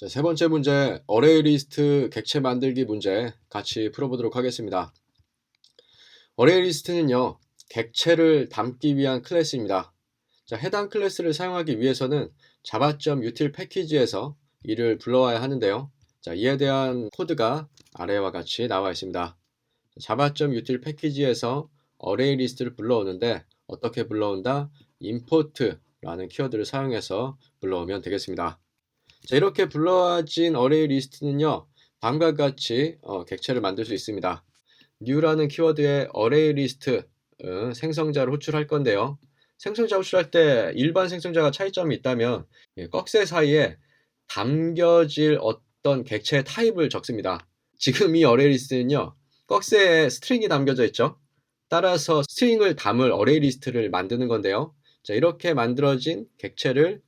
자, 세 번째 문제, 어레이 리스트 객체 만들기 문제 같이 풀어보도록 하겠습니다. 어레이 리스트는요, 객체를 담기 위한 클래스입니다. 자, 해당 클래스를 사용하기 위해서는 java.util 패키지에서 이를 불러와야 하는데요. 자, 이에 대한 코드가 아래와 같이 나와 있습니다. java.util 패키지에서 어레이 리스트를 불러오는데 어떻게 불러온다? import라는 키워드를 사용해서 불러오면 되겠습니다. 자, 이렇게 불러진 어레이 리스트는요, 다음과 같이 객체를 만들 수 있습니다. new라는 키워드에 어레이 리스트 생성자를 호출할 건데요. 생성자 호출할 때 일반 생성자가 차이점이 있다면 꺽쇠 사이에 담겨질 어떤 객체 타입을 적습니다. 지금 이 어레이 리스트는요, 꺽쇠에 스트링이 담겨져 있죠. 따라서 스트링을 담을 어레이 리스트를 만드는 건데요. 자, 이렇게 만들어진 객체를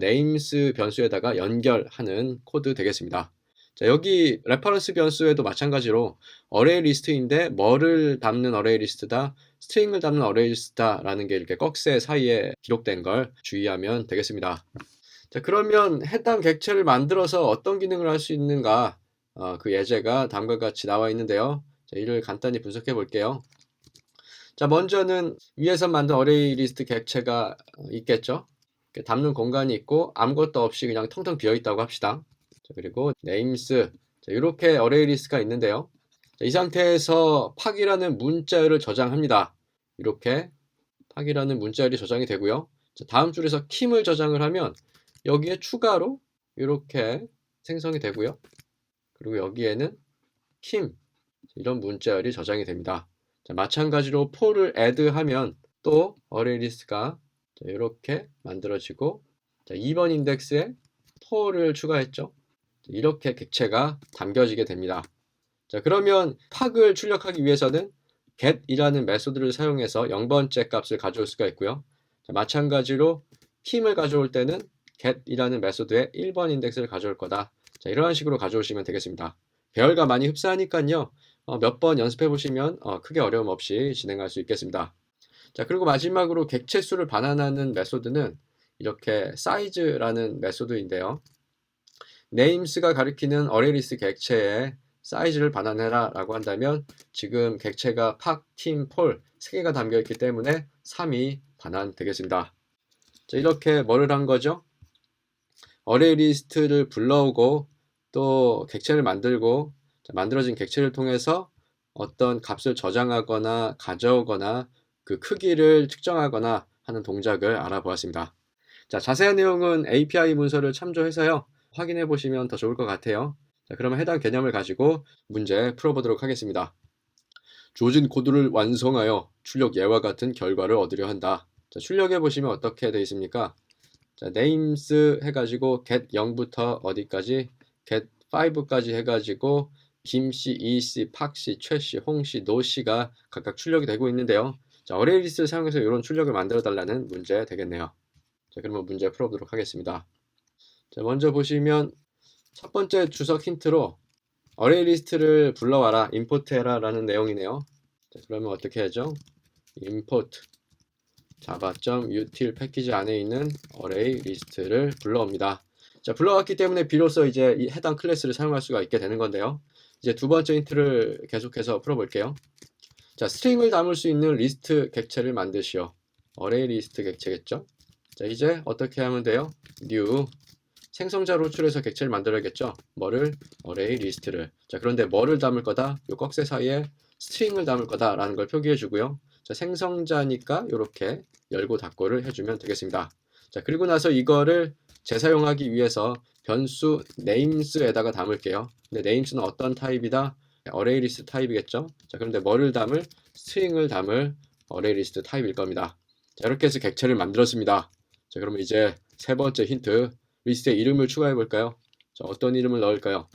names 변수에다가 연결하는 코드 되겠습니다. 자, 여기 레퍼런스 변수에도 마찬가지로 어레이 리스트인데 뭐를 담는 어레이 리스트다, 스트링을 담는 어레이 리스트다라는 게 이렇게 꺽쇠 사이에 기록된 걸 주의하면 되겠습니다. 자, 그러면 해당 객체를 만들어서 어떤 기능을 할 수 있는가, 그 예제가 다음과 같이 나와 있는데요. 자, 이를 간단히 분석해 볼게요. 자, 먼저는 위에서 만든 어레이 리스트 객체가 있겠죠. 담는 공간이 있고 아무것도 없이 그냥 텅텅 비어 있다고 합시다. 자, 그리고 names, 자, 이렇게 어레이 리스트가 있는데요. 자, 이 상태에서 팍이라는 문자열을 저장합니다. 이렇게 팍이라는 문자열이 저장이 되고요. 자, 다음 줄에서 kim을 저장을 하면 여기에 추가로 이렇게 생성이 되고요. 그리고 여기에는 kim, 이런 문자열이 저장이 됩니다. 자, 마찬가지로 for를 add하면 또 어레이 리스트가 이렇게 만들어지고, 자, 2번 인덱스에 for를 추가했죠. 이렇게 객체가 담겨지게 됩니다. 자, 그러면 팍을 출력하기 위해서는 get이라는 메소드를 사용해서 0번째 값을 가져올 수가 있고요. 자, 마찬가지로 kim을 가져올 때는 get이라는 메소드에 1번 인덱스를 가져올 거다. 자, 이런 식으로 가져오시면 되겠습니다. 배열과 많이 흡사하니까요. 몇 번 연습해 보시면 크게 어려움 없이 진행할 수 있겠습니다. 자, 그리고 마지막으로 객체 수를 반환하는 메소드는 이렇게 size라는 메소드인데요. names가 가리키는 어레이 리스트 객체의 사이즈를 반환해라 라고 한다면 지금 객체가 팍, 팀, 폴 3개가 담겨 있기 때문에 3이 반환되겠습니다. 자, 이렇게 뭐를 한 거죠? 어레이 리스트를 불러오고 또 객체를 만들고, 자, 만들어진 객체를 통해서 어떤 값을 저장하거나 가져오거나 그 크기를 측정하거나 하는 동작을 알아보았습니다. 자, 자세한 내용은 API 문서를 참조해서요, 확인해 보시면 더 좋을 것 같아요. 자, 그러면 해당 개념을 가지고 문제 풀어보도록 하겠습니다. 주어진 코드를 완성하여 출력 예와 같은 결과를 얻으려 한다. 자, 출력해 보시면 어떻게 되어 있습니까? 자, names 해가지고 get 0부터 어디까지, get 5까지 해가지고 김씨, 이씨, 팍씨, 최씨, 홍씨, 노씨가 각각 출력이 되고 있는데요. 자, 어레이 리스트를 사용해서 이런 출력을 만들어 달라는 문제 되겠네요. 자, 그러면 문제 풀어보도록 하겠습니다. 자, 먼저 보시면 첫 번째 주석 힌트로 어레이 리스트를 불러와라, import 해라 라는 내용이네요. 자, 그러면 어떻게 하죠? import java.util 패키지 안에 있는 어레이 리스트를 불러옵니다. 자, 불러왔기 때문에 비로소 이제 이 해당 클래스를 사용할 수가 있게 되는 건데요. 이제 두 번째 힌트를 계속해서 풀어볼게요. 자, 스트링을 담을 수 있는 리스트 객체를 만드시오. 어레이 리스트 객체겠죠? 자, 이제 어떻게 하면 돼요? new 생성자로 호출해서 객체를 만들어야겠죠? 뭐를? 어레이 리스트를. 자, 그런데 뭐를 담을 거다? 요 꺽쇠 사이에 스트링을 담을 거다 라는 걸 표기해 주고요. 자, 생성자니까 이렇게 열고 닫고를 해주면 되겠습니다. 자, 그리고 나서 이거를 재사용하기 위해서 변수 names에다가 담을게요. 근데 names는 어떤 타입이다? 어레이 리스트 타입이겠죠? 자, 그런데 뭐를 담을? 스트링을 담을 어레이 리스트 타입일 겁니다. 자, 이렇게 해서 객체를 만들었습니다. 자, 그러면 이제 세 번째 힌트, 리스트에 이름을 추가해 볼까요? 자, 어떤 이름을 넣을까요?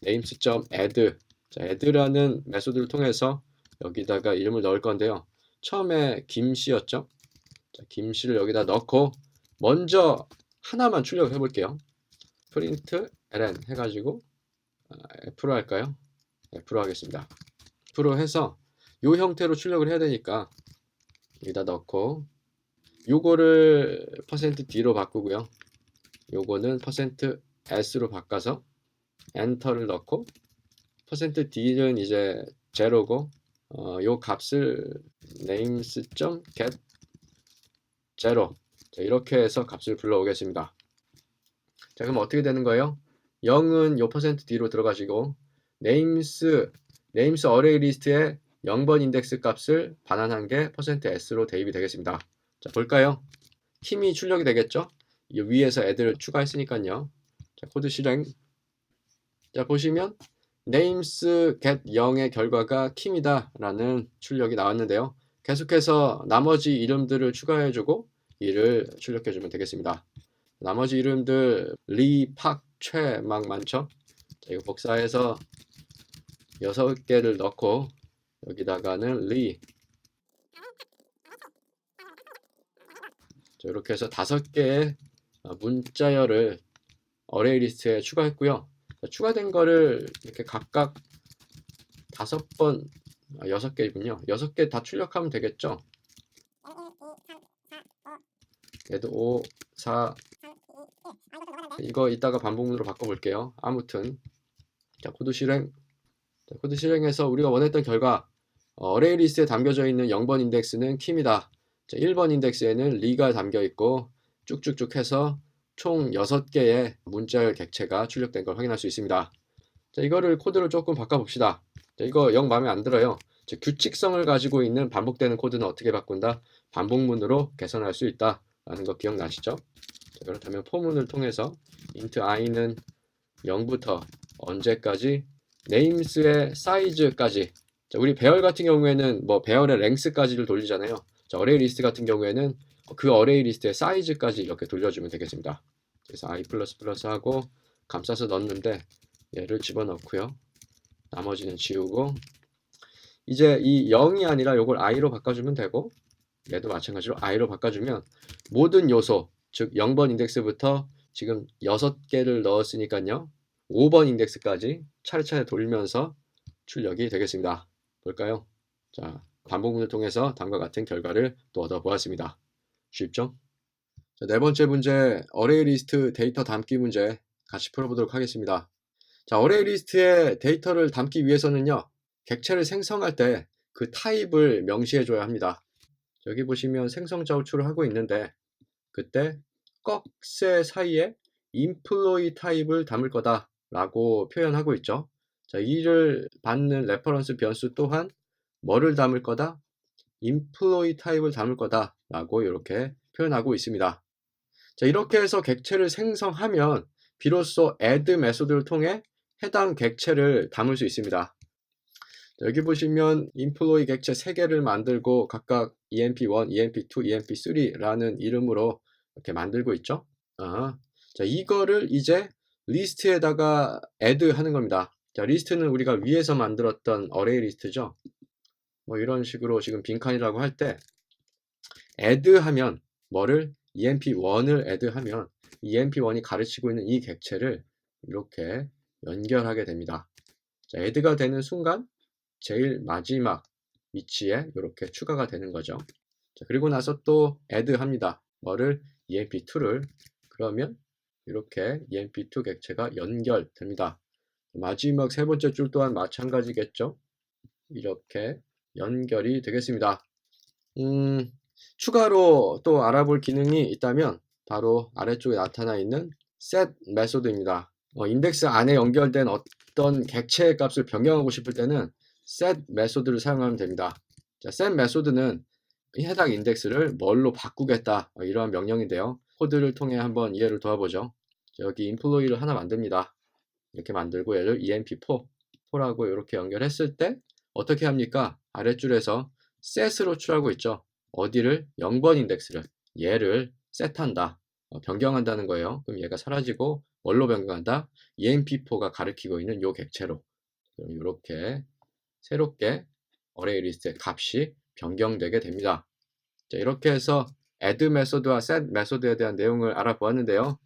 names.add. 자, add라는 메소드를 통해서 여기다가 이름을 넣을 건데요. 처음에 김씨였죠? 자, 김씨를 여기다 넣고 먼저 하나만 출력을 해볼게요. print ln 해가지고 F로 할까요? F로 하겠습니다. F로 해서 이 형태로 출력을 해야 되니까 여기다 넣고 요거를 %d로 바꾸고요. 요거는 s로 바꿔서 엔터를 넣고 %d는 이제 제로고 요 값을 names.get 제로 이렇게 해서 값을 불러오겠습니다. 자, 그럼 어떻게 되는 거예요? 0은 요 %d로 들어가시고 names array 리스트에 0번 인덱스 값을 반환한 게 %s로 대입이 되겠습니다. 자, 볼까요? 킴이 출력이 되겠죠? 이 위에서 애들을 추가했으니까요. 자, 코드 실행. 자, 보시면 names get 0의 결과가 킴이다 라는 출력이 나왔는데요. 계속해서 나머지 이름들을 추가해주고 이를 출력해주면 되겠습니다. 나머지 이름들 리, 팍, 최 막 많죠? 자, 이거 복사해서 6개를 넣고 여기다가는 리, 자, 이렇게 해서 5개의 문자열을 어레이 리스트에 추가했고요. 자, 추가된 거를 이렇게 각각 5번, 6개이군요. 6개 다 출력하면 되겠죠? 얘도 5, 4, 이거 이따가 반복문으로 바꿔볼게요. 아무튼 자, 코드 실행. 자, 코드 실행해서 우리가 원했던 결과 어레이 리스트에 담겨져 있는 0번 인덱스는 킴이다. 자, 1번 인덱스에는 리가 담겨있고 쭉쭉쭉 해서 총 6개의 문자열 객체가 출력된 걸 확인할 수 있습니다. 자, 이거를 코드를 조금 바꿔봅시다. 자, 이거 영 마음에 안 들어요. 자, 규칙성을 가지고 있는 반복되는 코드는 어떻게 바꾼다? 반복문으로 개선할 수 있다 라는 거 기억나시죠? 자, 그렇다면 포문을 통해서 int i는 0부터 언제까지 names의 사이즈까지. 자, 우리 배열 같은 경우에는 뭐 배열의 랭스까지를 돌리잖아요. 자, 어레이 리스트 같은 경우에는 그 어레이 리스트의 사이즈까지 이렇게 돌려주면 되겠습니다. 그래서 i++ 하고 감싸서 넣는데 얘를 집어넣고요. 나머지는 지우고 이제 이 0이 아니라 이걸 i로 바꿔주면 되고 얘도 마찬가지로 i로 바꿔주면 모든 요소 즉 0번 인덱스부터 지금 6개를 넣었으니까요. 5번 인덱스까지 차례차례 돌면서 출력이 되겠습니다. 볼까요? 자, 반복문을 통해서 다음과 같은 결과를 또 얻어보았습니다. 쉽죠? 자, 네 번째 문제, 어레이 리스트 데이터 담기 문제 같이 풀어보도록 하겠습니다. 자, 어레이 리스트에 데이터를 담기 위해서는요, 객체를 생성할 때 그 타입을 명시해 줘야 합니다. 여기 보시면 생성 자우출을 하고 있는데 그때 꺽쇠 사이에 employee 타입을 담을 거다 라고 표현하고 있죠. 자, 이를 받는 레퍼런스 변수 또한 뭐를 담을 거다? employee 타입을 담을 거다 라고 이렇게 표현하고 있습니다. 자, 이렇게 해서 객체를 생성하면 비로소 add 메소드를 통해 해당 객체를 담을 수 있습니다. 자, 여기 보시면 employee 객체 3개를 만들고 각각 emp1, emp2, emp3라는 이름으로 이렇게 만들고 있죠. 자, 이거를 이제 리스트에다가 add 하는 겁니다. 자, 리스트는 우리가 위에서 만들었던 어레이 리스트죠. 뭐 이런 식으로 지금 빈칸이라고 할 때 add 하면 뭐를 emp1을 add 하면 emp1이 가르치고 있는 이 객체를 이렇게 연결하게 됩니다. 자, add가 되는 순간 제일 마지막 위치에 이렇게 추가가 되는 거죠. 자, 그리고 나서 또 add 합니다. 뭐를 emp2를 그러면 이렇게 emp2 객체가 연결됩니다. 마지막 세 번째 줄 또한 마찬가지겠죠. 이렇게 연결이 되겠습니다. 추가로 또 알아볼 기능이 있다면 바로 아래쪽에 나타나 있는 set 메소드입니다. 인덱스 안에 연결된 어떤 객체의 값을 변경하고 싶을 때는 set 메소드를 사용하면 됩니다. 자, set 메소드는 해당 인덱스를 뭘로 바꾸겠다 이러한 명령인데요. 코드를 통해 한번 이해를 도와보죠. 자, 여기 employee를 하나 만듭니다. 이렇게 만들고 얘를 emp4라고 이렇게 연결했을 때 어떻게 합니까? 아랫줄에서 set으로 취하고 있죠. 어디를? 0번 인덱스를 얘를 set한다. 변경한다는 거예요. 그럼 얘가 사라지고 뭘로 변경한다? emp4가 가리키고 있는 요 객체로. 그럼 이렇게 새롭게 어레이 리스트의 값이 변경되게 됩니다. 자, 이렇게 해서 add 메소드와 set 메소드에 대한 내용을 알아보았는데요.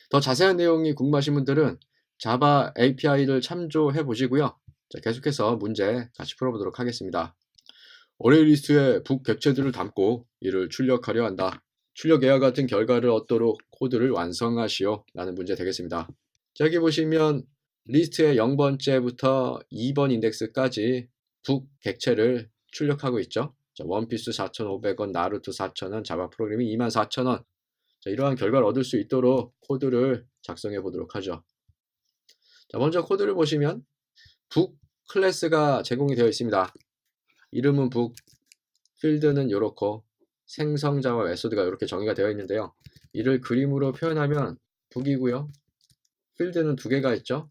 더 자세한 내용이 궁금하신 분들은 자바 API를 참조해 보시고요. 자, 계속해서 문제 같이 풀어보도록 하겠습니다. 어레이 리스트에 북 객체들을 담고 이를 출력하려 한다. 출력 예와 같은 결과를 얻도록 코드를 완성하시오 라는 문제 되겠습니다. 여기 보시면 리스트의 0번째부터 2번 인덱스까지 북 객체를 출력하고 있죠. 자, 원피스 4,500원, 나루토 4,000원, 자바 프로그래밍 24,000원. 자, 이러한 결과를 얻을 수 있도록 코드를 작성해 보도록 하죠. 자, 먼저 코드를 보시면 북 클래스가 제공이 되어 있습니다. 이름은 북, 필드는 요렇고 생성자와 메소드가 이렇게 정의가 되어 있는데요. 이를 그림으로 표현하면 북이고요. 필드는 두 개가 있죠.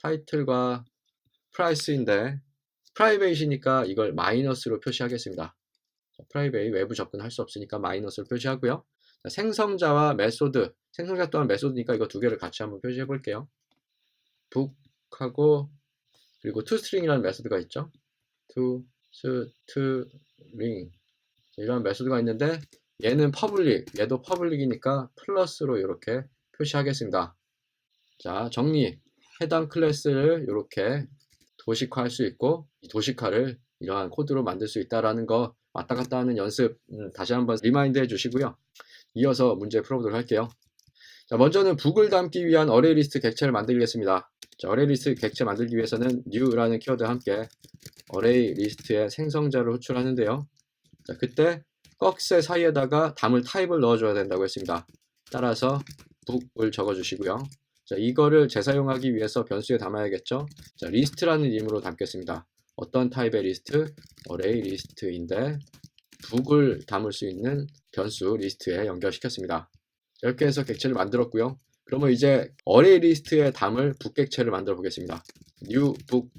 타이틀과 프라이스인데 프라이베이시니까 이걸 마이너스로 표시하겠습니다. 프라이베이 외부 접근할 수 없으니까 마이너스로 표시하고요. 자, 생성자와 메소드, 생성자 또한 메소드니까 이거 두 개를 같이 한번 표시해 볼게요. 북하고 그리고 toString이라는 메소드가 있죠. toString 이런 메소드가 있는데 얘는 퍼블릭, 얘도 퍼블릭이니까 플러스로 이렇게 표시하겠습니다. 자, 정리. 해당 클래스를 이렇게 도식화할 수 있고 이 도식화를 이러한 코드로 만들 수 있다라는 거 왔다 갔다 하는 연습 다시 한번 리마인드 해 주시고요. 이어서 문제 풀어보도록 할게요. 자, 먼저는 북을 담기 위한 어레이 리스트 객체를 만들겠습니다. 자, 어레이 리스트 객체 만들기 위해서는 new라는 키워드와 함께 어레이 리스트의 생성자를 호출하는데요. 자, 그때 꺽쇠 사이에다가 담을 타입을 넣어줘야 된다고 했습니다. 따라서 북을 적어주시고요. 자, 이거를 재사용하기 위해서 변수에 담아야겠죠. 자, 리스트라는 이름으로 담겠습니다. 어떤 타입의 리스트? 어레이 리스트인데 북을 담을 수 있는 변수 리스트에 연결시켰습니다. 이렇게 해서 객체를 만들었고요. 그러면 이제 어레이 리스트에 담을 북 객체를 만들어 보겠습니다. new 북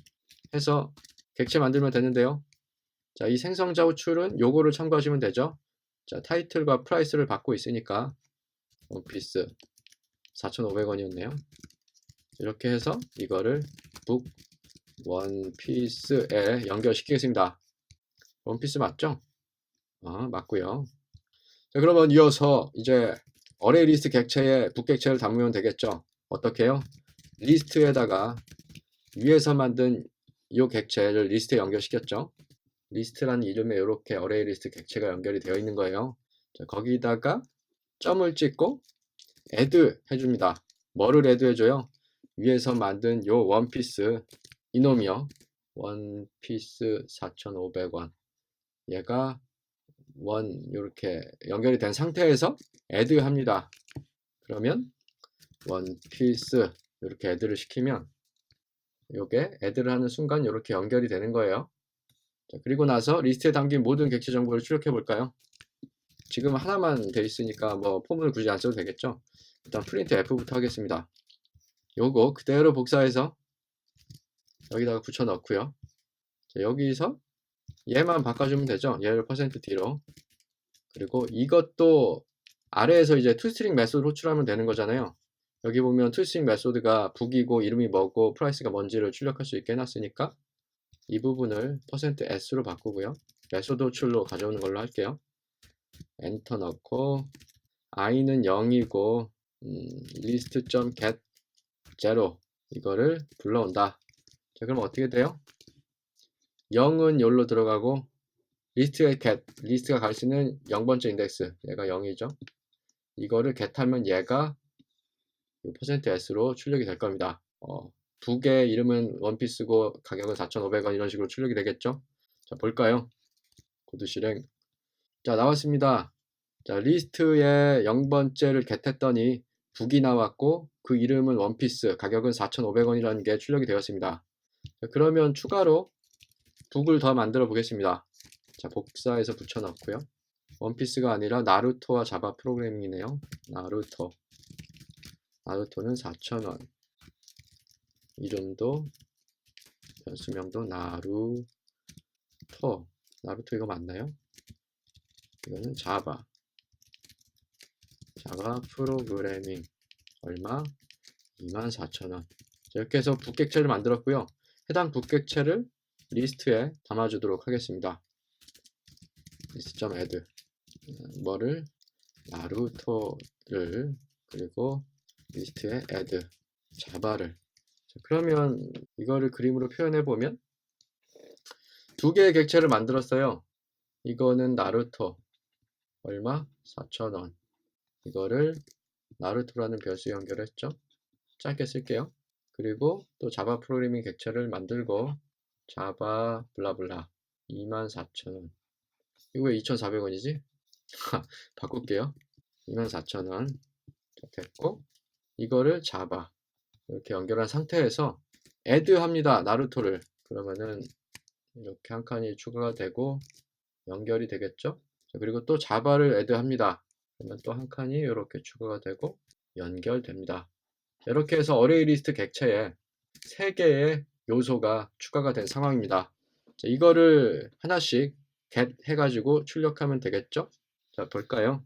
해서 객체 만들면 되는데요. 자, 이 생성자 호출은 요거를 참고하시면 되죠. 자, 타이틀과 프라이스를 받고 있으니까 원피스 4,500원이었네요. 이렇게 해서 이거를 북 원피스에 연결시키겠습니다. 원피스 맞죠? 맞고요. 자, 그러면 이어서 이제 어레이 리스트 객체에 북 객체를 담으면 되겠죠. 어떻게 해요? 리스트에다가 위에서 만든 이 객체를 리스트에 연결시켰죠. 리스트라는 이름에 이렇게 어레이 리스트 객체가 연결이 되어 있는 거예요. 자, 거기다가 점을 찍고 add 해줍니다. 뭐를 add 해줘요? 위에서 만든 요 원피스 이놈이요. 원피스 4,500원. 얘가 이렇게 연결이 된 상태에서 add 합니다. 그러면 원피스 이렇게 add를 시키면 요게 add를 하는 순간 이렇게 연결이 되는 거예요. 자, 그리고 나서 리스트에 담긴 모든 객체 정보를 출력해 볼까요? 지금 하나만 돼 있으니까 뭐 포문을 굳이 안 써도 되겠죠. 일단 프린트 F부터 하겠습니다. 요거 그대로 복사해서 여기다가 붙여 넣고요. 자, 여기서 얘만 바꿔주면 되죠. 얘를 %D로. 그리고 이것도 아래에서 이제 toString 메소드 호출하면 되는 거잖아요. 여기 보면 toString 메소드가 북이고 이름이 뭐고 프라이스가 뭔지를 출력할 수 있게 해놨으니까 이 부분을 %s로 바꾸고요. 메소드 호출로 가져오는 걸로 할게요. 엔터 넣고 i는 0이고 list.get 0 이거를 불러온다. 자, 그럼 어떻게 돼요? 0은 여기로 들어가고 리스트에 get, 리스트가 가르치는 0번째 인덱스 얘가 0이죠. 이거를 get하면 얘가 %s로 출력이 될 겁니다. 두 개의 이름은 원피스고 가격은 4,500원 이런 식으로 출력이 되겠죠. 자, 볼까요? 코드 실행. 자, 나왔습니다. 자, 리스트에 0번째를 get했더니 북이 나왔고 그 이름은 원피스 가격은 4,500원이라는 게 출력이 되었습니다. 자, 그러면 추가로 북을 더 만들어 보겠습니다. 자, 복사해서 붙여 넣고요. 원피스가 아니라 나루토와 자바 프로그래밍이네요. 나루토는 4,000원. 이름도 변수명도 나루토 이거 맞나요? 이거는 자바 프로그래밍 얼마? 24,000원. 이렇게 해서 북 객체를 만들었고요. 해당 북 객체를 리스트에 담아주도록 하겠습니다. list.add 뭐를? 나루토를 그리고 리스트에 add 자바를. 자, 그러면 이거를 그림으로 표현해 보면 두 개의 객체를 만들었어요. 이거는 나루토 얼마? 4,000원. 이거를 나루토라는 변수에 연결했죠. 짧게 쓸게요. 그리고 또 자바 프로그래밍 객체를 만들고 자바 블라블라 24,000원. 이거 왜 2,400원이지? 바꿀게요. 24,000원 됐고, 이거를 자바 이렇게 연결한 상태에서 add 합니다. 나루토를. 그러면은 이렇게 한 칸이 추가가 되고 연결이 되겠죠? 자, 그리고 또 자바를 add 합니다. 그러면 또 한 칸이 이렇게 추가가 되고 연결됩니다. 이렇게 해서 어레이 리스트 객체에 3개의 요소가 추가가 된 상황입니다. 자, 이거를 하나씩 get 해가지고 출력하면 되겠죠? 자, 볼까요?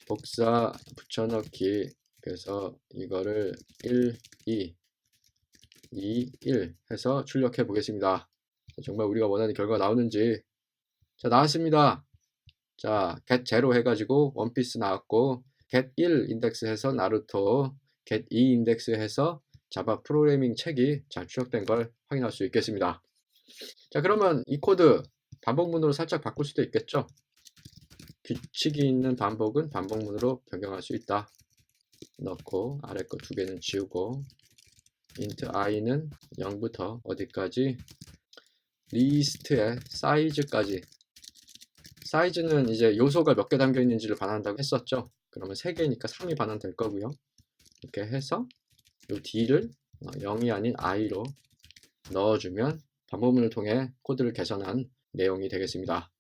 복사 붙여넣기. 그래서 이거를 1, 2, 2, 1 해서 출력해 보겠습니다. 자, 정말 우리가 원하는 결과가 나오는지. 자, 나왔습니다. 자, get 0 해가지고 원피스 나왔고, get 1 인덱스 해서 나루토, get 2 인덱스 해서 자바 프로그래밍 책이 잘 출력된 걸 확인할 수 있겠습니다. 자, 그러면 이 코드 반복문으로 살짝 바꿀 수도 있겠죠? 규칙이 있는 반복은 반복문으로 변경할 수 있다. 넣고 아래 거 2개는 지우고 int i는 0부터 어디까지 리스트의 사이즈까지. 사이즈는 이제 요소가 몇 개 담겨 있는지를 반환한다고 했었죠. 그러면 3개니까 3이 반환될 거고요. 이렇게 해서 이 d를 0이 아닌 i로 넣어주면 반복문을 통해 코드를 개선한 내용이 되겠습니다.